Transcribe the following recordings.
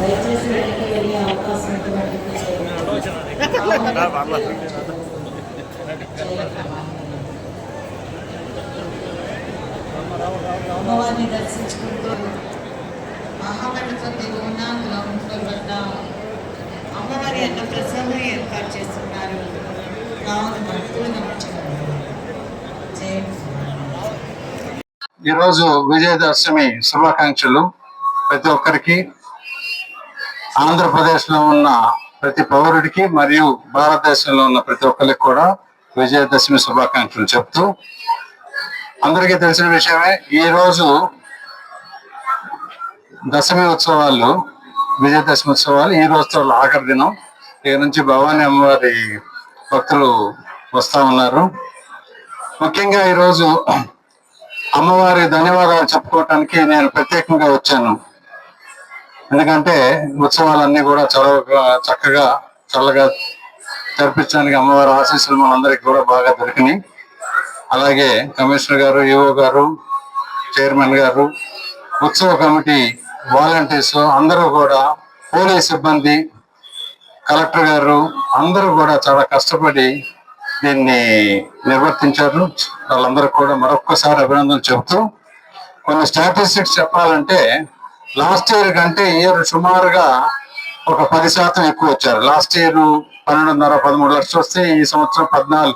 దయచేసి వెనక్కి వెళ్ళే అవకాశం అమ్మవారిని దర్శించుకుంటూ మహాబలితో దిగువన గ్రౌండ్లో వద్ద అమ్మవారి యొక్క ప్రసాదం ఏర్పాటు చేస్తున్నారు. కావున భక్తులు ఈరోజు విజయదశమి శుభాకాంక్షలు ప్రతి ఒక్కరికి, ఆంధ్రప్రదేశ్ లో ఉన్న ప్రతి పౌరుడికి మరియు భారతదేశంలో ఉన్న ప్రతి ఒక్కరికి కూడా విజయదశమి శుభాకాంక్షలు చెప్తూ, అందరికీ తెలిసిన విషయమే ఈ రోజు దశమి ఉత్సవాలు, విజయదశమి ఉత్సవాలు ఈ రోజుతో ఆఖరి దినం. ఇక నుంచి భవానీ అమ్మవారి భక్తులు వస్తా ఉన్నారు. ముఖ్యంగా ఈరోజు అమ్మవారి ధన్యవాదాలు చెప్పుకోవటానికి నేను ప్రత్యేకంగా వచ్చాను. ఎందుకంటే ఉత్సవాలన్నీ కూడా చక్కగా చల్లగా జరిపించడానికి అమ్మవారి ఆశీస్సులు మనందరికీ కూడా బాగా దొరికినాయి. అలాగే కమిషనర్ గారు, ఈఓ గారు, చైర్మన్ గారు, ఉత్సవ కమిటీ వాలంటీర్స్ అందరూ కూడా, పోలీస్ సిబ్బంది, కలెక్టర్ గారు అందరూ కూడా చాలా కష్టపడి దీన్ని నిర్వర్తించారు. వాళ్ళందరూ కూడా మరొక్కసారి అభినందనలు చెబుతూ, కొన్ని స్టాటిస్టిక్స్ చెప్పాలంటే లాస్ట్ ఇయర్ కంటే ఇయర్ సుమారుగా ఒక 10% ఎక్కువ వచ్చారు. లాస్ట్ ఇయర్ 12.5-13 లక్షలు వస్తే ఈ సంవత్సరం 14,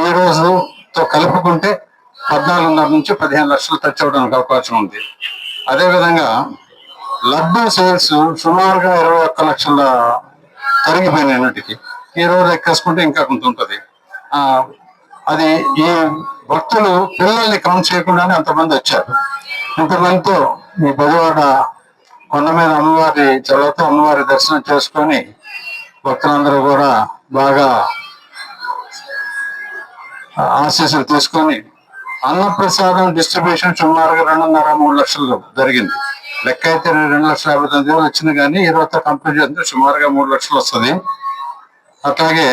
ఈ రోజుతో కలుపుకుంటే 14.5 నుంచి 15 లక్షలు టచ్ అవడానికి అవకాశం ఉంది. అదేవిధంగా లడ్డూ సేల్స్ సుమారుగా 21 లక్షల తరిగిపోయినటికి ఈ రోజు ఎక్కేసుకుంటే ఇంకా కొంత ఉంటుంది. అది ఈ భక్తులు పిల్లల్ని కౌంట్ చేయకుండానే అంతమంది వచ్చారు. ఇంతమందితో ఈ బెజవాడ కొండ మీద అమ్మవారి చల్లతో అమ్మవారి దర్శనం చేసుకొని భక్తులందరూ కూడా బాగా ఆశీస్సులు తీసుకొని అన్నప్రసాదం డిస్ట్రిబ్యూషన్ సుమారుగా 2.5-3 లక్షలు జరిగింది. లెక్క అయితే 2,59,000 వచ్చింది, కానీ ఈ రోజుతో కంప్లీట్ చేస్తే సుమారుగా 3 లక్షలు వస్తుంది. అట్లాగే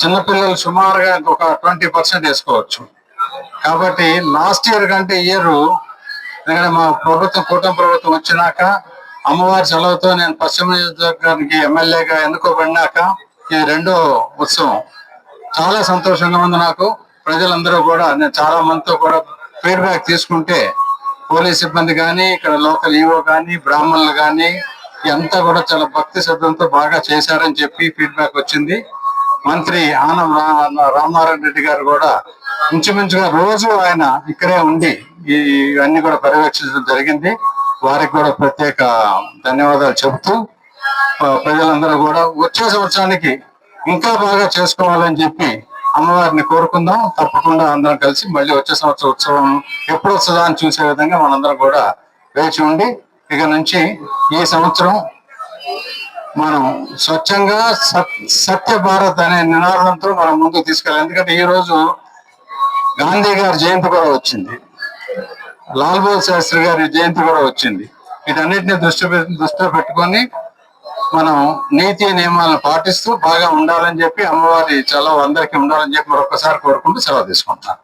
చిన్నపిల్లలు సుమారుగా ఒక 20% వేసుకోవచ్చు. కాబట్టి లాస్ట్ ఇయర్ కంటే ఇయర్, ఎందుకంటే మా ప్రభుత్వం, కూటమి ప్రభుత్వం వచ్చినాక అమ్మవారి సెలవుతో నేను పశ్చిమ నియోజకవర్గానికి ఎమ్మెల్యేగా ఎన్నుకోబడినాక ఇది 2వ ఉత్సవం. చాలా సంతోషంగా ఉంది నాకు. ప్రజలందరూ కూడా, నేను చాలా మందితో కూడా ఫీడ్బ్యాక్ తీసుకుంటే, పోలీస్ సిబ్బంది కానీ, ఇక్కడ లోకల్ ఈవో కానీ, బ్రాహ్మణులు కానీ అంతా కూడా చాలా భక్తి శ్రద్ధంతో బాగా చేశారని చెప్పి ఫీడ్బ్యాక్ వచ్చింది. మంత్రి ఆనం రామనారాయణ రెడ్డి గారు కూడా ఇంచుమించుగా రోజు ఆయన ఇక్కడే ఉండి ఇవన్నీ కూడా పర్యవేక్షించడం జరిగింది. వారికి కూడా ప్రత్యేక ధన్యవాదాలు చెబుతూ, ప్రజలందరూ కూడా వచ్చే సంవత్సరానికి ఇంకా బాగా చేసుకోవాలని చెప్పి అమ్మవారిని కోరుకుందాం. తప్పకుండా అందరం కలిసి మళ్ళీ వచ్చే సంవత్సరం ఉత్సవం ఎప్పుడు వస్తుందా అని చూసే విధంగా మనందరం కూడా వేచి ఉండి, ఇక నుంచి ఈ సంవత్సరం మనం స్వచ్ఛంగా సత్య భారత్ అనే నినాదంతో మనం ముందుకు తీసుకెళ్ళాలి. ఎందుకంటే ఈ రోజు గాంధీ గారి జయంతి కూడా వచ్చింది, లాల్ బహదూర్ శాస్త్రి గారి జయంతి కూడా వచ్చింది. వీటన్నిటిని దృష్టిలో పెట్టుకొని మనం నీతి నియమాలను పాటిస్తూ బాగా ఉండాలని చెప్పి, అమ్మవారి చలవ అందరికీ ఉండాలని చెప్పి మరొకసారి కోరుకుంటూ సెలవు తీసుకుంటాను.